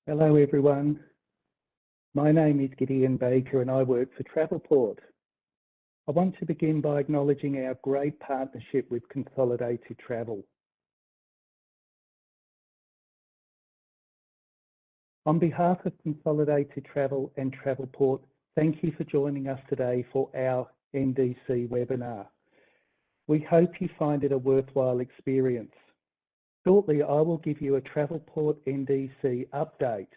Hello everyone, my name is Gideon Baker and I work for Travelport. I want to begin by acknowledging our great partnership with Consolidated Travel. On behalf of Consolidated Travel and Travelport, thank you for joining us today for our NDC webinar. We hope you find it a worthwhile experience. Shortly, I will give you a Travelport NDC update.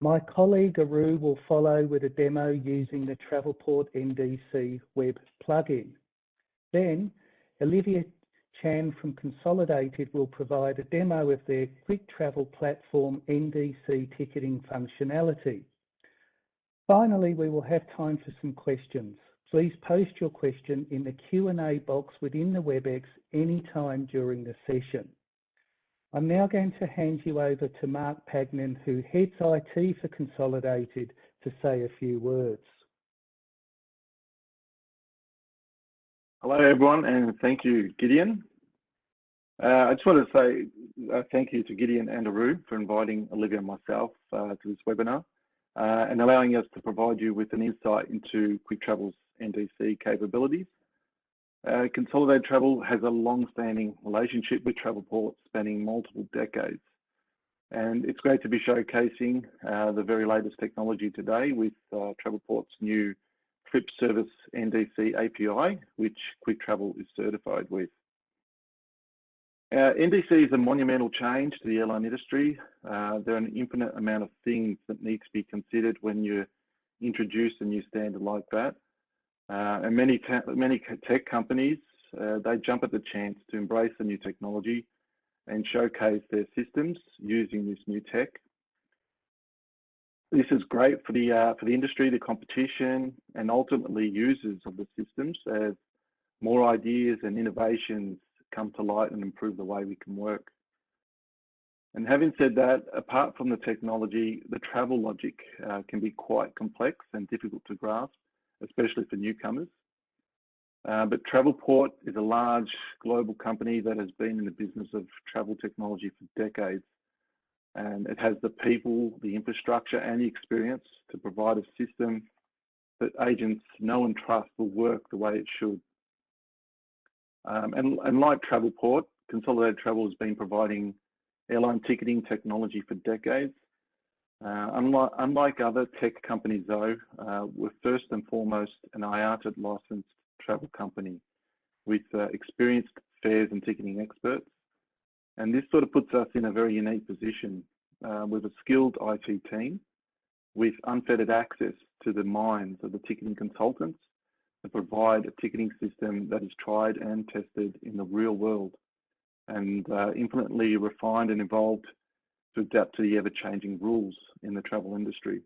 My colleague Aru will follow with a demo using the Travelport NDC web plugin. Then, Olivia Chan from Consolidated will provide a demo of their quick travel platform NDC ticketing functionality. Finally, we will have time for some questions. Please post your question in the Q&A box within the WebEx anytime during the session. I'm now going to hand you over to Mark Pagnan, who heads IT for Consolidated, to say a few words. Hello everyone, and thank you, Gideon. I just want to say thank you to Gideon and Aru for inviting Olivia and myself to this webinar and allowing us to provide you with an insight into Quick Travel's NDC capabilities. Consolidated Travel has a long-standing relationship with Travelport spanning multiple decades, and it's great to be showcasing the very latest technology today with Travelport's new Trip Service NDC API, which Quick Travel is certified with. NDC is a monumental change to the airline industry. There are an infinite amount of things that need to be considered when you introduce a new standard like that. And many tech companies, they jump at the chance to embrace the new technology and showcase their systems using this new tech. This is great for the industry, the competition, and ultimately users of the systems as more ideas and innovations come to light and improve the way we can work. And having said that, apart from the technology, the travel logic can be quite complex and difficult to grasp, especially for newcomers. But Travelport is a large global company that has been in the business of travel technology for decades. And it has the people, the infrastructure, and the experience to provide a system that agents know and trust will work the way it should. And like Travelport, Consolidated Travel has been providing airline ticketing technology for decades. Unlike other tech companies though, we're first and foremost an IATA licensed travel company with experienced fares and ticketing experts. And this sort of puts us in a very unique position with a skilled IT team with unfettered access to the minds of the ticketing consultants to provide a ticketing system that is tried and tested in the real world and infinitely refined and evolved to adapt to the ever-changing rules in the travel industry.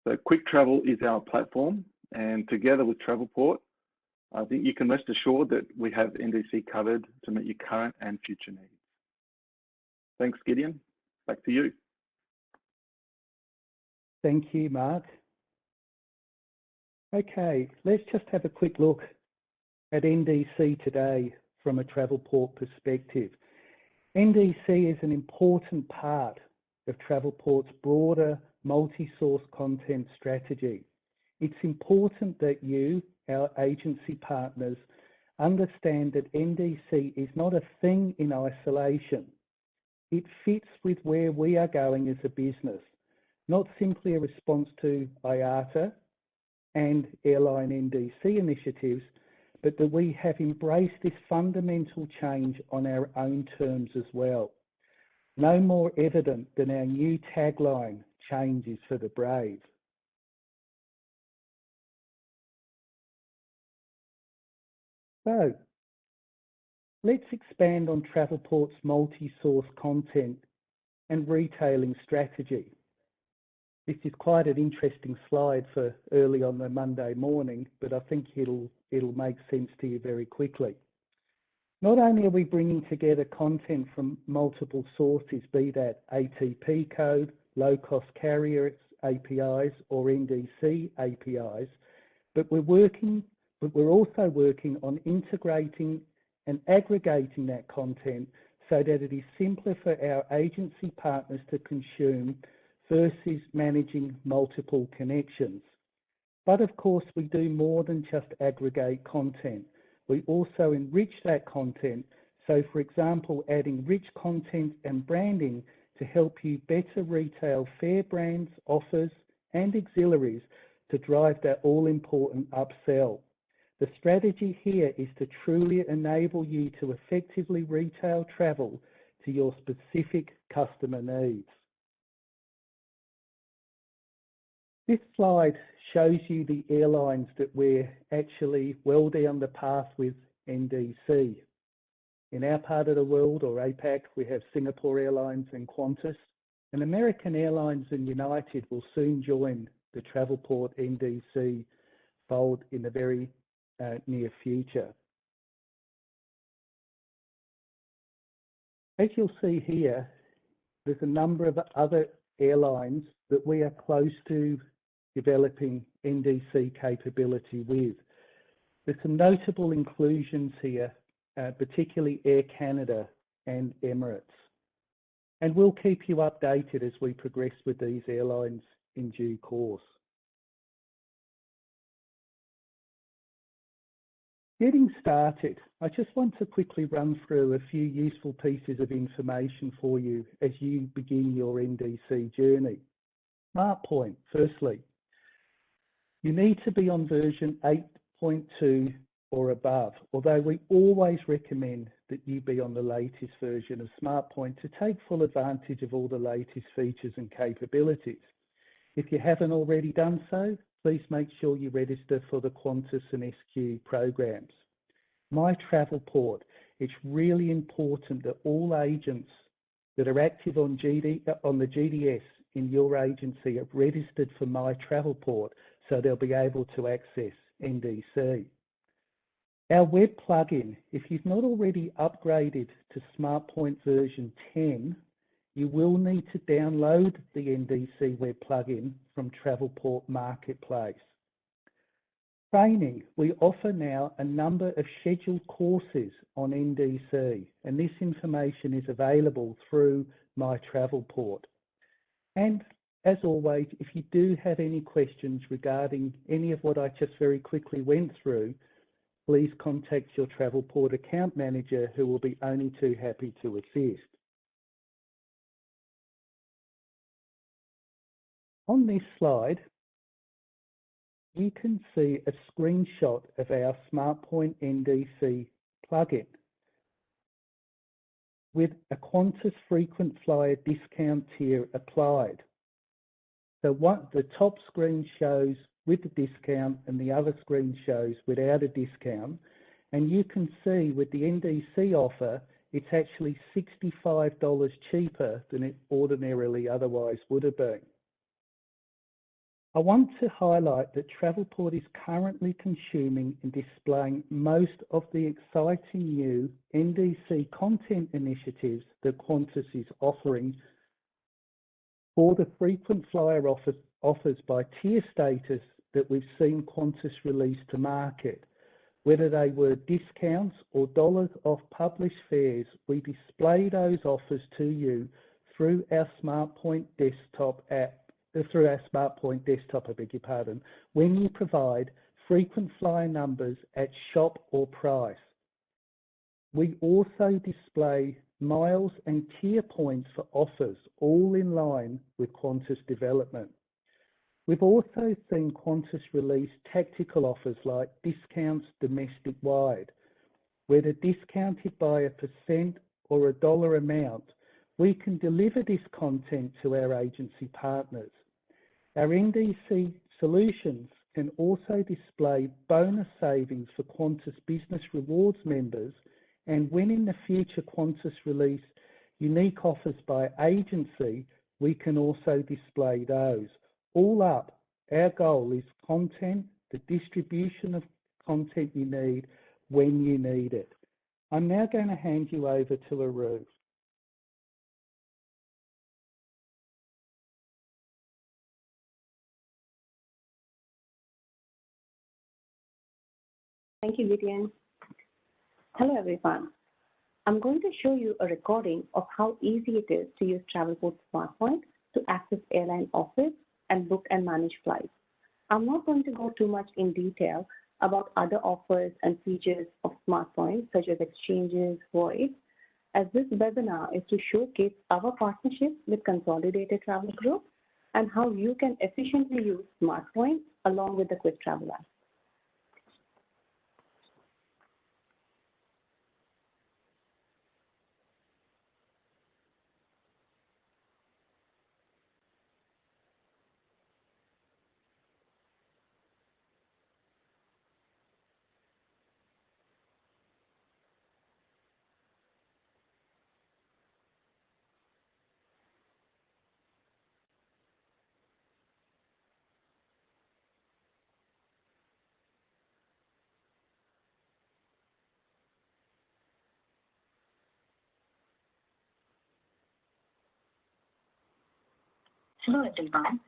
So Quick Travel is our platform, and together with Travelport, I think you can rest assured that we have NDC covered to meet your current and future needs. Thanks, Gideon. Back to you. Thank you, Mark. Okay, let's just have a quick look at NDC today from a Travelport perspective. NDC is an important part of Travelport's broader multi-source content strategy. It's important that you, our agency partners, understand that NDC is not a thing in isolation. It fits with where we are going as a business, not simply a response to IATA and airline NDC initiatives, but that we have embraced this fundamental change on our own terms as well. No more evident than our new tagline, "Change is for the brave." So, let's expand on Travelport's multi-source content and retailing strategy. This is quite an interesting slide for early on the Monday morning, but I think it'll make sense to you very quickly. Not only are we bringing together content from multiple sources, be that ATP code, low-cost carrier APIs, or NDC APIs, but we're also working on integrating and aggregating that content so that it is simpler for our agency partners to consume versus managing multiple connections. But of course, we do more than just aggregate content. We also enrich that content. So for example, adding rich content and branding to help you better retail fair brands, offers, and auxiliaries to drive that all-important upsell. The strategy here is to truly enable you to effectively retail travel to your specific customer needs. This slide shows you the airlines that we're actually well down the path with NDC. In our part of the world, or APAC, we have Singapore Airlines and Qantas, and American Airlines and United will soon join the Travelport NDC fold in the very near future. As you'll see here, there's a number of other airlines that we are close to developing NDC capability with. There's some notable inclusions here, particularly Air Canada and Emirates. And we'll keep you updated as we progress with these airlines in due course. Getting started, I just want to quickly run through a few useful pieces of information for you as you begin your NDC journey. SmartPoint, firstly, you need to be on version 8.2 or above, although we always recommend that you be on the latest version of SmartPoint to take full advantage of all the latest features and capabilities. If you haven't already done so, please make sure you register for the Qantas and SQ programs. My Travelport, it's really important that all agents that are active on the GDS in your agency are registered for My Travelport so they'll be able to access NDC. Our web plugin, if you've not already upgraded to SmartPoint version 10, you will need to download the NDC web plugin from Travelport Marketplace. Training, we offer now a number of scheduled courses on NDC, and this information is available through My Travelport. And as always, if you do have any questions regarding any of what I just very quickly went through, please contact your Travelport account manager, who will be only too happy to assist. On this slide, you can see a screenshot of our SmartPoint NDC plugin with a Qantas frequent flyer discount tier applied. So what the top screen shows with the discount and the other screen shows without a discount. And you can see with the NDC offer, it's actually $65 cheaper than it ordinarily otherwise would have been. I want to highlight that Travelport is currently consuming and displaying most of the exciting new NDC content initiatives that Qantas is offering for the frequent flyer offers by tier status that we've seen Qantas release to market. Whether they were discounts or dollars off published fares, we display those offers to you through our SmartPoint desktop app. Through our SmartPoint desktop, I beg your pardon, when you provide frequent flyer numbers at shop or price. We also display miles and tier points for offers, all in line with Qantas development. We've also seen Qantas release tactical offers like discounts domestic wide, whether discounted by a % or a dollar amount. We can deliver this content to our agency partners. Our NDC solutions can also display bonus savings for Qantas Business Rewards members, and when in the future Qantas release unique offers by agency, we can also display those. All up, our goal is content, the distribution of content you need when you need it. I'm now going to hand you over to Aru. Thank you, Vivian. Hello, everyone. I'm going to show you a recording of how easy it is to use Travelport SmartPoint to access airline offers and book and manage flights. I'm not going to go too much in detail about other offers and features of SmartPoint, such as exchanges, voids, as this webinar is to showcase our partnership with Consolidated Travel Group and how you can efficiently use SmartPoint along with the Quick Travel app. Hello everyone,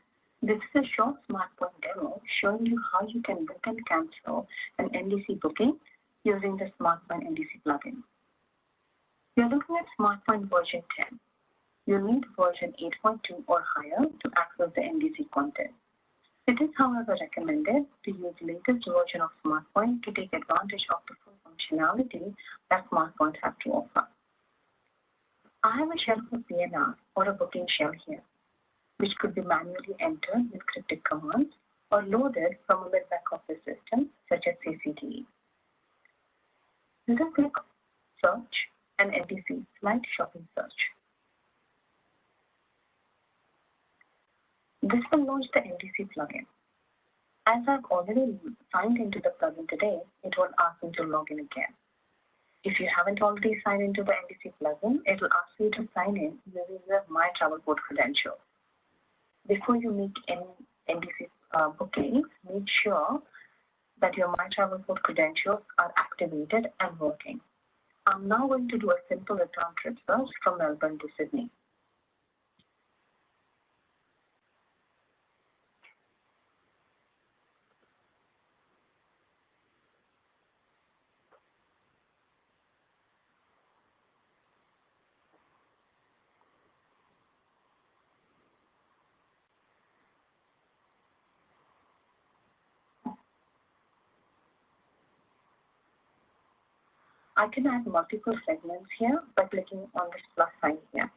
this is a short SmartPoint demo showing you how you can book and cancel an NDC booking using the SmartPoint NDC plugin. We are looking at SmartPoint version 10. You'll need version 8.2 or higher to access the NDC content. It is, however, recommended to use the latest version of SmartPoint to take advantage of the full functionality that SmartPoint has to offer. I have a shell for PNR or a booking shell here, which could be manually entered with cryptic commands or loaded from a mid-back office system such as CCTV. Let us click Search and NDC Flight Shopping Search. This will launch the NDC plugin. As I've already signed into the plugin today, it will ask me to log in again. If you haven't already signed into the NDC plugin, it will ask you to sign in using the My Travelport credentials. Before you make any NDC bookings, make sure that your My Travelport credentials are activated and working. I'm now going to do a simple return trip search from Melbourne to Sydney. I can add multiple segments here by clicking on this plus sign here.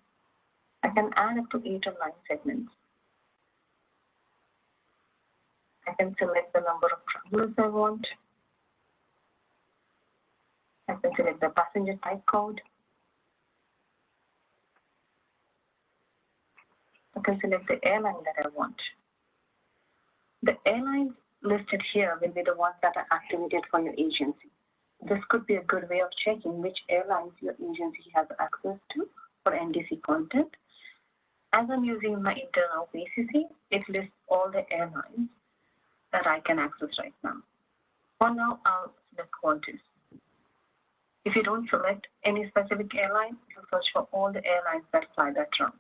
I can add up to 8 or 9 segments. I can select the number of travelers I want. I can select the passenger type code. I can select the airline that I want. The airlines listed here will be the ones that are activated for your agency. This could be a good way of checking which airlines your agency has access to for NDC content. As I'm using my internal VCC, it lists all the airlines that I can access right now. For now, I'll select Qantas. If you don't select any specific airline, you'll search for all the airlines that fly that route.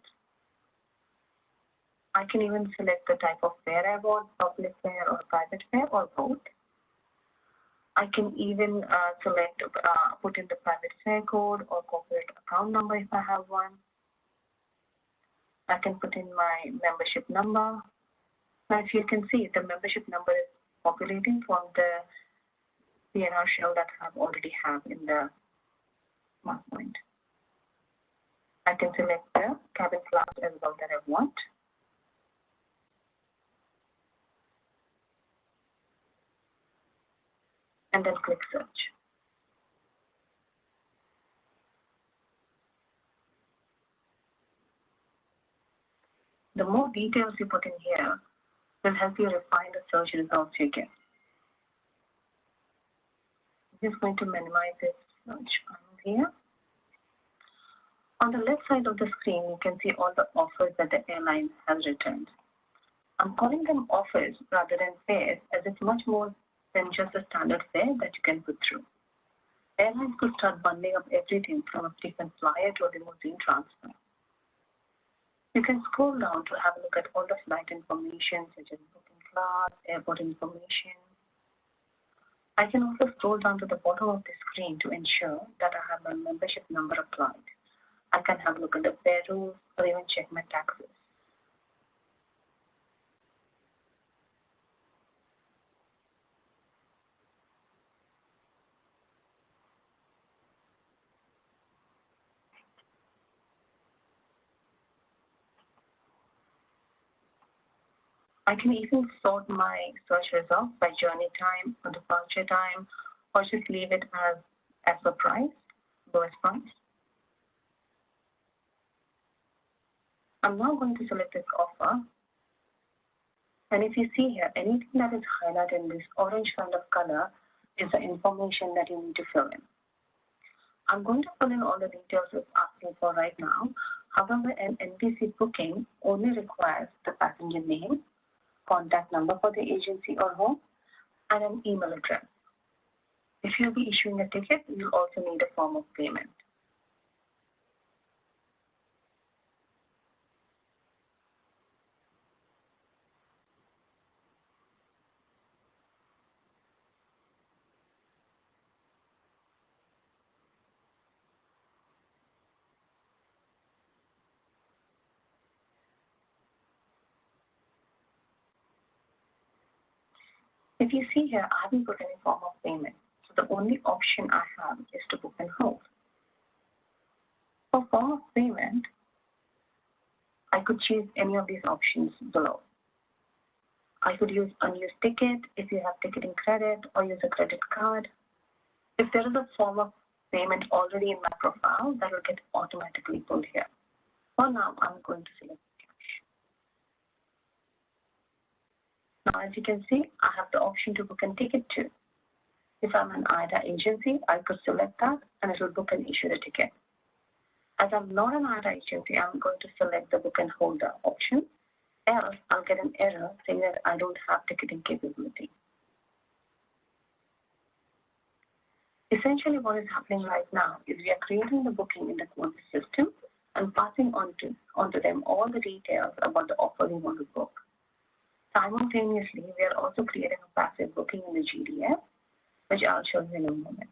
I can even select the type of fare I want, public fare or private fare or both. I can even select, put in the private fare code or corporate account number if I have one. I can put in my membership number. Now, if you can see, the membership number is populating from the PNR shell that I already have in the SmartPoint. I can select the cabin class as well that I want. And then click search. The more details you put in here will help you refine the search results you get. I'm just going to minimize this search panel here. On the left side of the screen, you can see all the offers that the airline has returned. I'm calling them offers rather than fares, as it's much more than just a standard fare that you can put through. Airlines could start bundling up everything from a frequent flyer to a limousine transfer. You can scroll down to have a look at all the flight information, such as booking class, airport information. I can also scroll down to the bottom of the screen to ensure that I have my membership number applied. I can have a look at the fare rules or even check my taxes. I can even sort my search results by journey time or departure time, or just leave it as the price, lowest price. I'm now going to select this offer. And if you see here, anything that is highlighted in this orange kind of color is the information that you need to fill in. I'm going to fill in all the details it's asking for right now. However, an NDC booking only requires the passenger name, contact number for the agency or home, and an email address. If you'll be issuing a ticket, you'll also need a form of payment. If you see here, I haven't put any form of payment. So the only option I have is to book and hold. For form of payment, I could choose any of these options below. I could use unused ticket if you have ticketing credit, or use a credit card. If there is a form of payment already in my profile, that will get automatically pulled here. For now, I'm going to select cash. Now, as you can see, I have the option to book and ticket too. If I'm an AIDA agency, I could select that and it will book and issue the ticket. As I'm not an AIDA agency, I'm going to select the book and holder option. Else, I'll get an error saying that I don't have ticketing capability. Essentially, what is happening right now is we are creating the booking in the Qantas system and passing on to them all the details about the offer we want to book. Simultaneously, we are also creating a passive booking in the GDS, which I'll show you in a moment.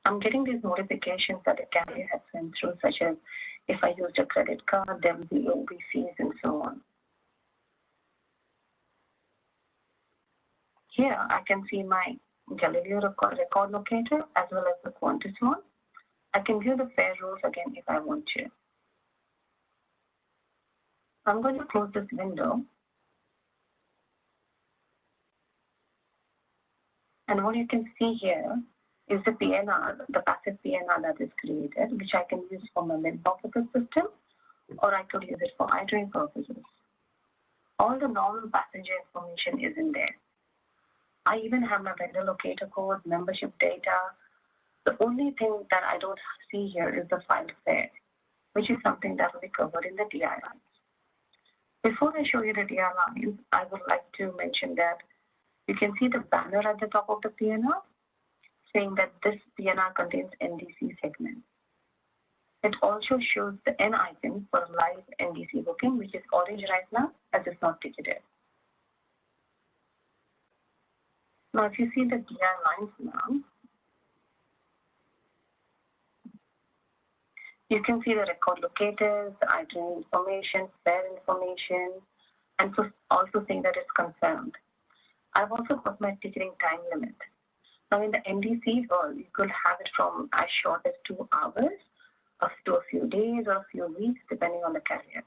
I'm getting these notifications that the carrier has sent through, such as if I used a credit card, there will be OBCs and so on. Here, I can see my Galileo record locator as well as the Qantas one. I can view the fare rules again if I want to. I'm going to close this window. And what you can see here is the PNR, the passive PNR that is created, which I can use for my mid-officer system, or I could use it for iTrain purposes. All the normal passenger information is in there. I even have my vendor locator code, membership data. The only thing that I don't see here is the filed fare, which is something that will be covered in the DI lines. Before I show you the DI lines, I would like to mention that you can see the banner at the top of the PNR saying that this PNR contains NDC segment. It also shows the N icon for live NDC booking, which is orange right now as it's not ticketed. Now, if you see the DI lines now, you can see the record locators, the item information, fare information, and also saying that it's confirmed. I've also got my ticketing time limit. Now, in the NDC world, you could have it from as short as 2 hours up to a few days or a few weeks, depending on the carrier.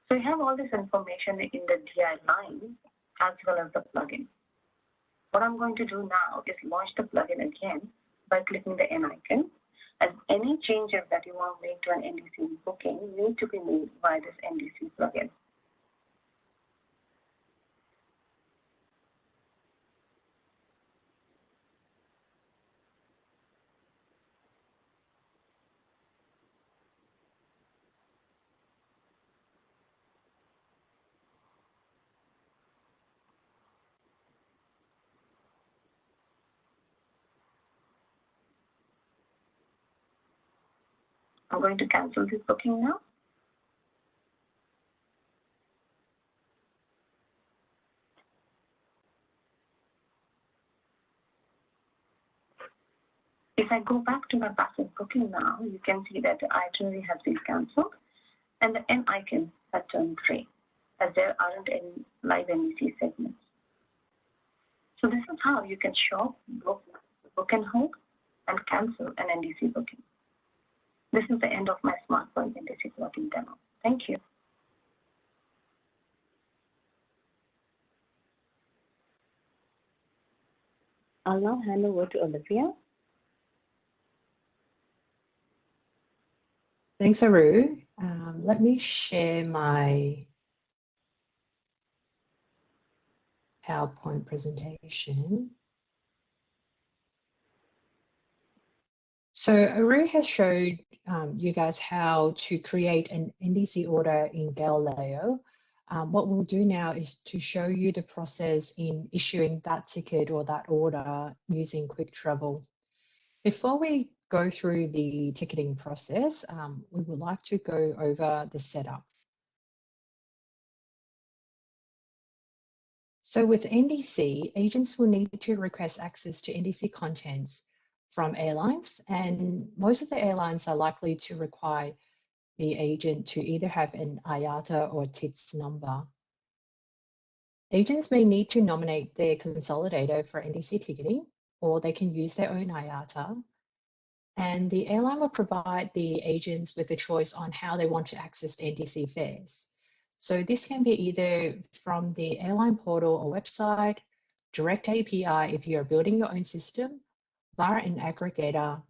So you have all this information in the DI line as well as the plugin. What I'm going to do now is launch the plugin again by clicking the N icon, as any changes that you want to make to an NDC booking need to be made by this NDC plugin. I'm going to cancel this booking now. If I go back to my passive booking now, you can see that the itinerary has been cancelled and the N icon has turned gray, as there aren't any live NDC segments. So this is how you can shop, book and hold, and cancel an NDC booking. This is the end of my SmartPoint NDC plugin demo. Thank you. I'll now hand over to Olivia. Thanks, Aru. Let me share my PowerPoint presentation. So Aru has showed you guys how to create an NDC order in Galileo. What we'll do now is to show you the process in issuing that ticket or that order using Quick Travel. Before we go through the ticketing process, we would like to go over the setup. So with NDC, agents will need to request access to NDC contents from airlines, and most of the airlines are likely to require the agent to either have an IATA or TITS number. Agents may need to nominate their consolidator for NDC ticketing, or they can use their own IATA. And the airline will provide the agents with a choice on how they want to access NDC fares. So this can be either from the airline portal or website, direct API if you're building your own system, via an aggregator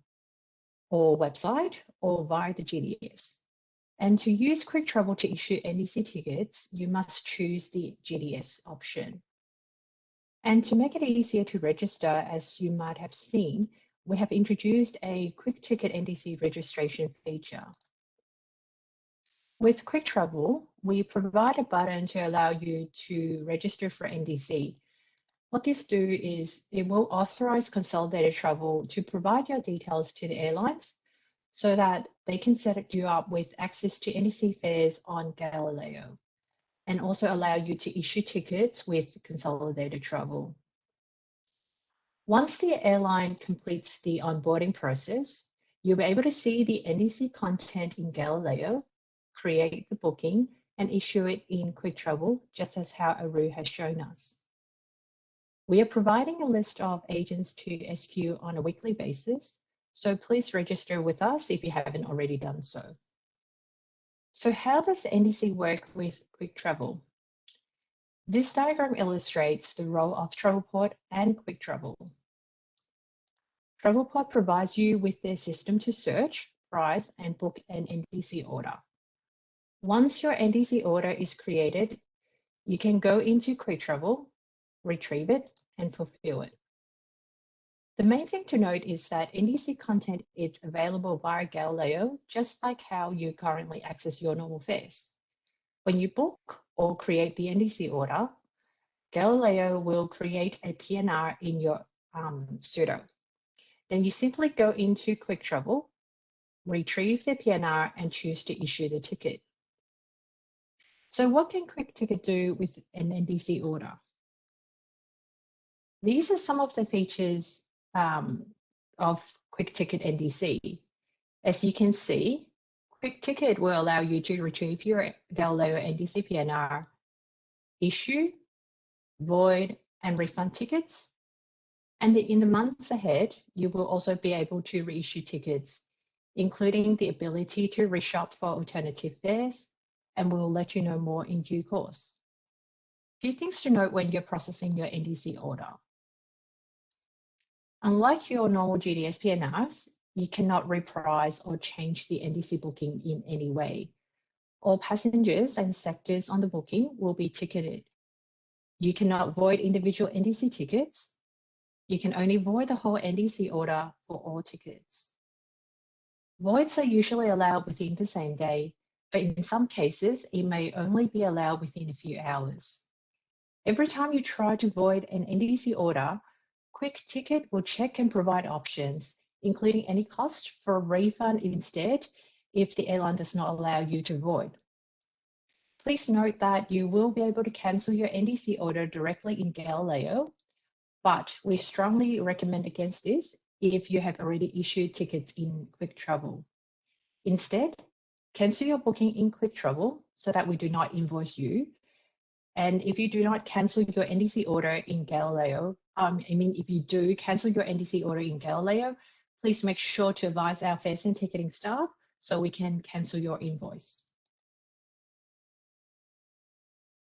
or website, or via the GDS. And to use Quick Travel to issue NDC tickets, you must choose the GDS option. And to make it easier to register, as you might have seen, we have introduced a Quick Ticket NDC registration feature. With Quick Travel, we provide a button to allow you to register for NDC. What this do is it will authorize Consolidated Travel to provide your details to the airlines so that they can set you up with access to NDC fares on Galileo, and also allow you to issue tickets with Consolidated Travel. Once the airline completes the onboarding process, you'll be able to see the NDC content in Galileo, create the booking, and issue it in Quick Travel, just as how Aru has shown us. We are providing a list of agents to SQ on a weekly basis, so please register with us if you haven't already done so. So how does NDC work with Quick Travel? This diagram illustrates the role of Travelport and Quick Travel. Travelport provides you with their system to search, price, and book an NDC order. Once your NDC order is created, you can go into Quick Travel, retrieve it, and fulfill it. The main thing to note is that NDC content is available via Galileo, just like how you currently access your normal fares. When you book or create the NDC order, Galileo will create a PNR in your pseudo. Then you simply go into Quick Travel, retrieve the PNR, and choose to issue the ticket. So what can Quick Ticket do with an NDC order? These are some of the features of Quick Ticket NDC. As you can see, Quick Ticket will allow you to retrieve your Galileo NDC PNR, issue, void, and refund tickets. And in the months ahead, you will also be able to reissue tickets, including the ability to reshop for alternative fares, and we'll let you know more in due course. A few things to note when you're processing your NDC order. Unlike your normal GDS PNRs, you cannot reprise or change the NDC booking in any way. All passengers and sectors on the booking will be ticketed. You cannot void individual NDC tickets. You can only void the whole NDC order for all tickets. Voids are usually allowed within the same day, but in some cases, it may only be allowed within a few hours. Every time you try to void an NDC order, Quick Ticket will check and provide options, including any cost for a refund instead, if the airline does not allow you to void. Please note that you will be able to cancel your NDC order directly in Galileo, but we strongly recommend against this if you have already issued tickets in Quick Travel. Instead, cancel your booking in Quick Travel so that we do not invoice you. And if you do not cancel your NDC order in Galileo, if you do cancel your NDC order in Galileo, please make sure to advise our fares and ticketing staff so we can cancel your invoice.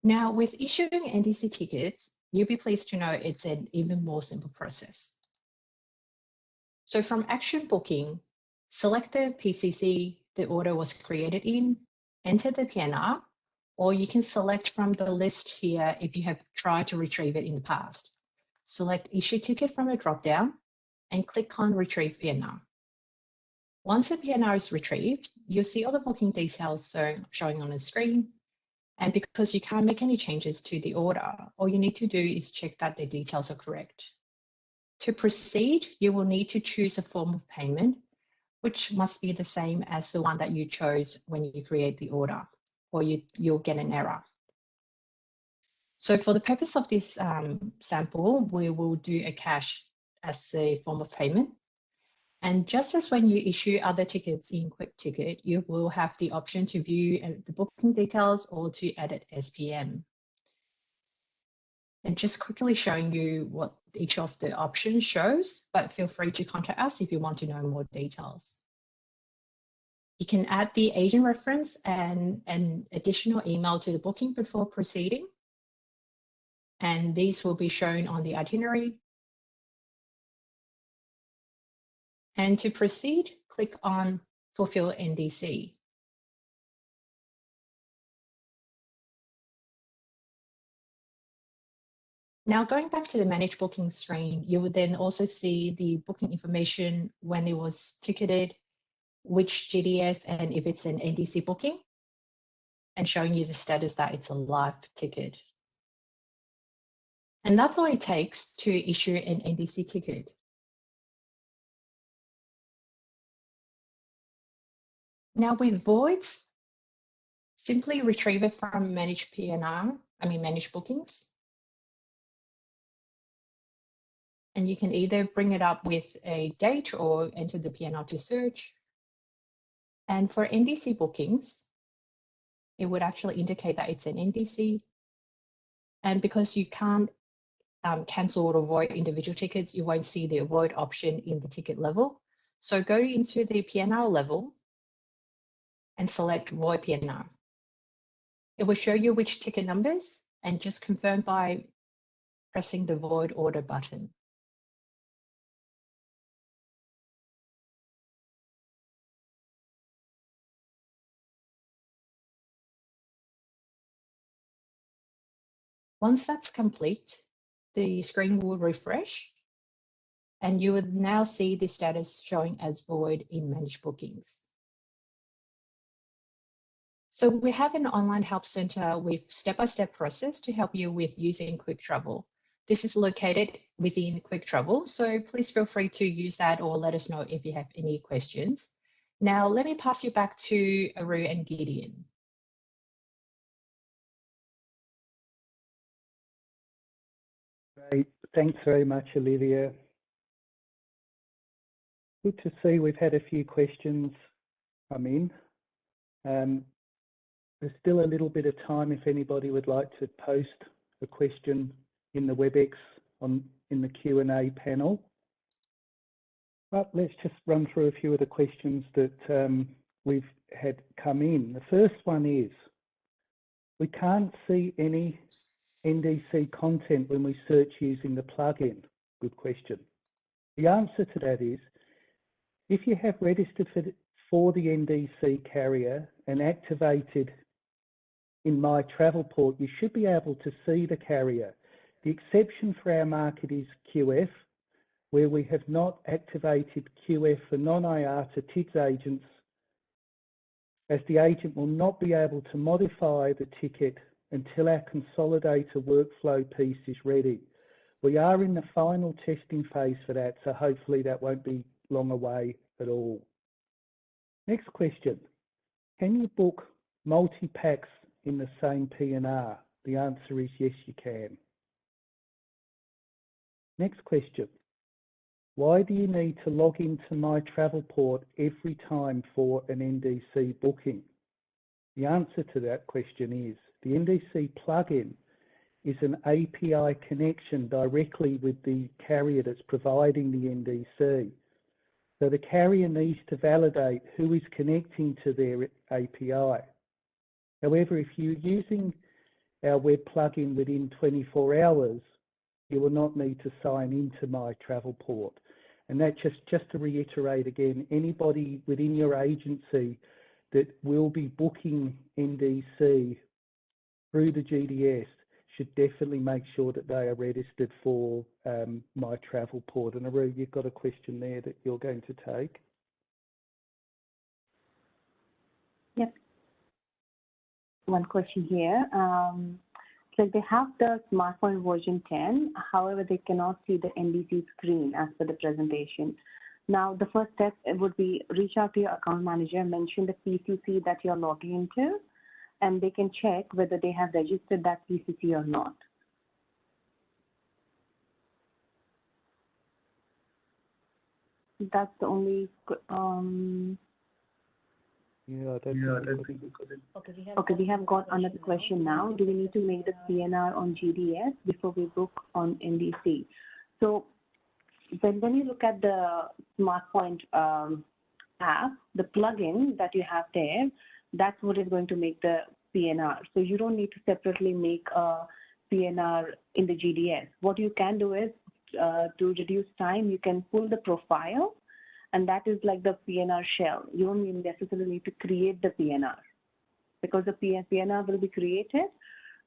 Now, with issuing NDC tickets, you'll be pleased to know it's an even more simple process. So from Action Booking, select the PCC the order was created in, enter the PNR, or you can select from the list here if you have tried to retrieve it in the past. Select Issue Ticket from a drop-down and click on Retrieve PNR. Once the PNR is retrieved, you'll see all the booking details showing on the screen. And because you can't make any changes to the order, all you need to do is check that the details are correct. To proceed, you will need to choose a form of payment, which must be the same as the one that you chose when you create the order, or you'll get an error. So for the purpose of this sample, we will do a cash as the form of payment. And just as when you issue other tickets in Quick Ticket, you will have the option to view the booking details or to edit SPM. And just quickly showing you what each of the options shows, but feel free to contact us if you want to know more details. You can add the agent reference and an additional email to the booking before proceeding. And these will be shown on the itinerary. And to proceed, click on Fulfill NDC. Now going back to the Manage Booking screen, you will then also see the booking information when it was ticketed, which GDS, and if it's an NDC booking, and showing you the status that it's a live ticket. And that's all it takes to issue an NDC ticket. Now with voids, simply retrieve it from Manage Bookings. And you can either bring it up with a date or enter the PNR to search. And for NDC bookings, it would actually indicate that it's an NDC. And because you can't cancel or void individual tickets, you won't see the void option in the ticket level. So go into the PNR level and select void PNR. It will show you which ticket numbers and just confirm by pressing the void order button. Once that's complete, the screen will refresh and you would now see the status showing as void in Manage Bookings. So we have an online help center with step-by-step process to help you with using Quick Travel. This is located within Quick Travel, so please feel free to use that or let us know if you have any questions. Now, let me pass you back to Aru and Gideon. Great. Thanks very much, Olivia. Good to see we've had a few questions come in. There's still a little bit of time if anybody would like to post a question in the WebEx in the Q&A panel. But let's just run through a few of the questions that we've had come in. The first one is, we can't see any NDC content when we search using the plugin. Good question. The answer to that is, if you have registered for the NDC carrier and activated in My Travelport, you should be able to see the carrier. The exception for our market is QF, where we have not activated QF for non-IATA TIDS agents, as the agent will not be able to modify the ticket until our consolidator workflow piece is ready. We are in the final testing phase for that, so hopefully that won't be long away at all. Next question. Can you book multi-packs in the same PNR? The answer is yes, you can. Next question. Why do you need to log into My Travelport every time for an NDC booking? The answer to that question is the NDC plugin is an API connection directly with the carrier that's providing the NDC. So the carrier needs to validate who is connecting to their API. However, if you're using our web plugin within 24 hours, you will not need to sign into My Travelport. And that just to reiterate again, anybody within your agency that will be booking NDC through the GDS should definitely make sure that they are registered for My Travelport. And Aru, you've got a question there that you're going to take. Yep. One question here. So they have the smartphone version 10, however, they cannot see the NDC screen as per the presentation. Now, the first step would be reach out to your account manager, mention the PCC that you're logging into, and they can check whether they have registered that PCC or not. That's the only. Yeah, I don't think we could. Okay, we have got another question now. Do we need to make the PNR on GDS before we book on NDC? So when you look at the SmartPoint app, the plugin that you have there, that's what is going to make the PNR. So you don't need to separately make a PNR in the GDS. What you can do is to reduce time, you can pull the profile, and that is like the PNR shell. You don't necessarily need to create the PNR because the PNR will be created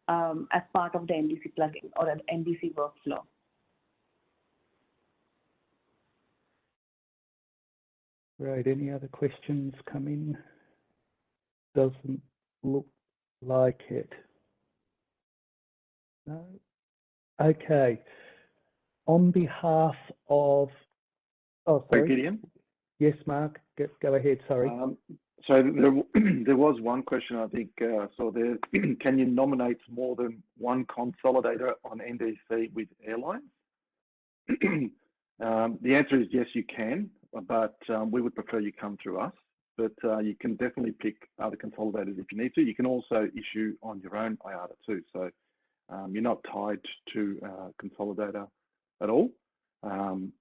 as part of the NDC plugin or an NDC workflow. Right, any other questions come in? Doesn't look like it. No? Okay. On behalf of, oh, sorry. Gideon? Yes, Mark, go ahead, sorry. So there was one question I think I saw there. Can you nominate more than one consolidator on NDC with airlines? The answer is yes, you can, but we would prefer you come through us. But you can definitely pick other consolidators if you need to. You can also issue on your own IATA too. So you're not tied to a consolidator at all.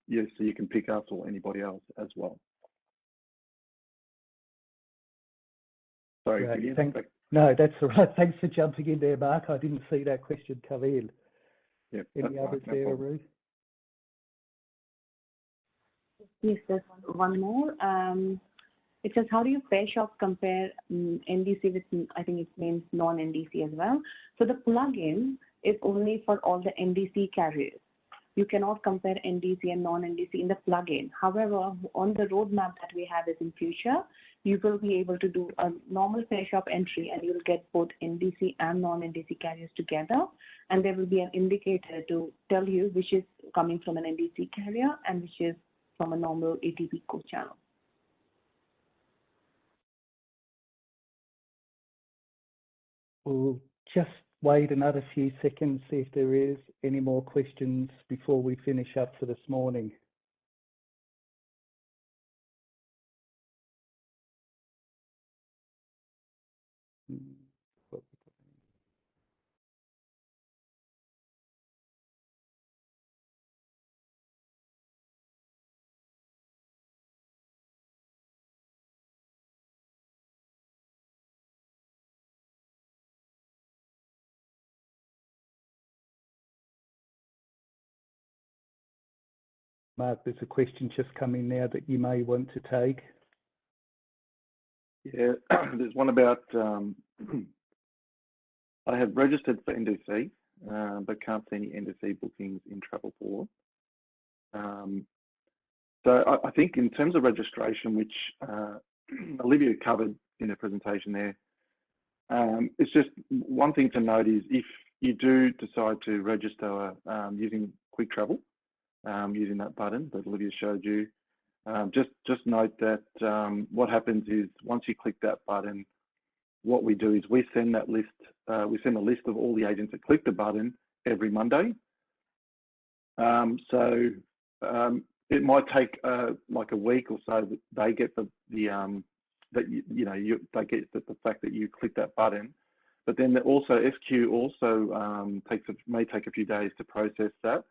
Yes, so you can pick us or anybody else as well. Sorry, Right, Gideon. No, that's all right. Thanks for jumping in there, Mark. I didn't see that question come in. Yep, Any others no there, problem. Ruth? Yes, there's one more. It says, how do you pair shop compare NDC with, I think it means non-NDC as well. So the plugin is only for all the NDC carriers. You cannot compare NDC and non-NDC in the plugin. However, on the roadmap that we have is in future, you will be able to do a normal pair shop entry and you'll get both NDC and non-NDC carriers together. And there will be an indicator to tell you which is coming from an NDC carrier and which is from a normal ATP core channel. We'll just wait another few seconds, see if there is any more questions before we finish up for this morning. Mark, there's a question just come in now that you may want to take. Yeah, there's one about, I have registered for NDC, but can't see any NDC bookings in Travelport. So I think in terms of registration, which Olivia covered in her presentation there, it's just one thing to note is if you do decide to register using Quick Travel, using that button that Olivia showed you, Just note that what happens is once you click that button, what we do is we send that list. We send a list of all the agents that click the button every Monday. It might take like a week or so that they get they get the fact that you click that button. But then also SQ also may take a few days to process that.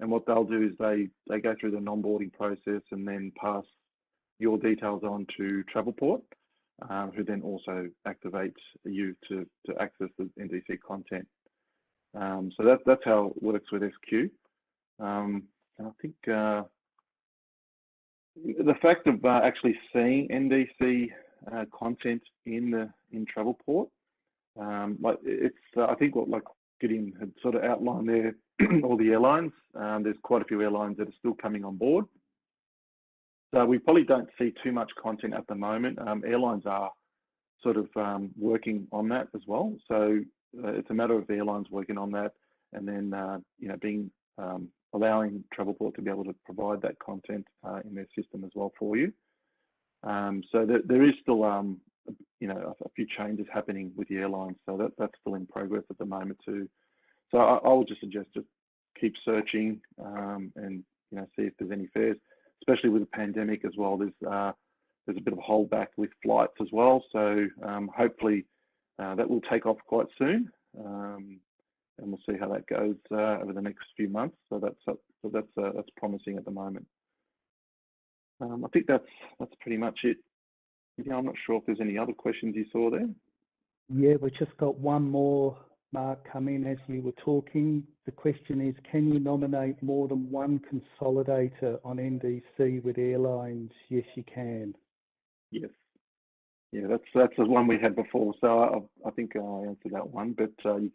And what they'll do is they go through the onboarding process and then pass your details on to Travelport, who then also activates you to access the NDC content. So that's how it works with SQ. And I think the fact of actually seeing NDC content in Travelport, like it's I think what like Gideon had sort of outlined there, all the airlines. There's quite a few airlines that are still coming on board. So we probably don't see too much content at the moment. Airlines are sort of working on that as well. So it's a matter of the airlines working on that, and then being allowing Travelport to be able to provide that content in their system as well for you. So there is still a few changes happening with the airlines. So that's still in progress at the moment too. So I would just suggest just keep searching and see if there's any fares, especially with the pandemic as well. There's a bit of a holdback with flights as well. So hopefully that will take off quite soon, and we'll see how that goes over the next few months. So that's promising at the moment. I think that's pretty much it. Yeah, I'm not sure if there's any other questions you saw there. Yeah, we've just got one more, Mark, come in as you were talking. The question is, can you nominate more than one consolidator on NDC with airlines? Yes, you can. Yes. Yeah, that's the one we had before. So I think I answered that one, but you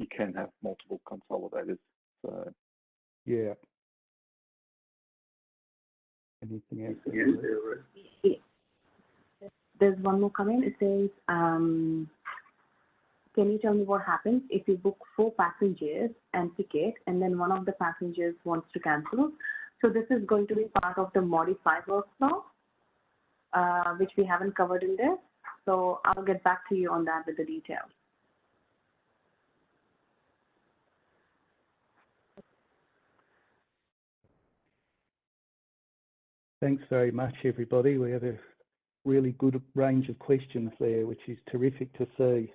can have multiple consolidators. So yeah. Anything else? Yeah. There's one more comment. It says, can you tell me what happens if you book 4 passengers and ticket, and then one of the passengers wants to cancel? So this is going to be part of the modified workflow, which we haven't covered in this. So I'll get back to you on that with the details. Thanks very much, everybody. We had a really good range of questions there, which is terrific to see.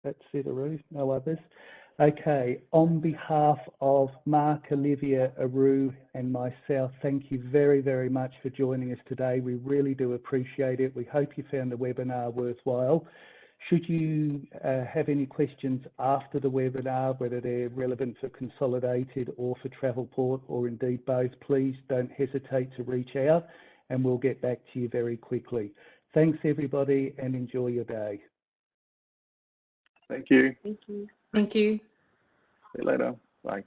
That's it, Aru, no others. Okay, on behalf of Mark, Olivia, Aru and myself, thank you very, very much for joining us today. We really do appreciate it. We hope you found the webinar worthwhile. Should you have any questions after the webinar, whether they're relevant for Consolidated or for Travelport, or indeed both, please don't hesitate to reach out and we'll get back to you very quickly. Thanks, everybody, and enjoy your day. Thank you. Thank you. Thank you. See you later. Bye.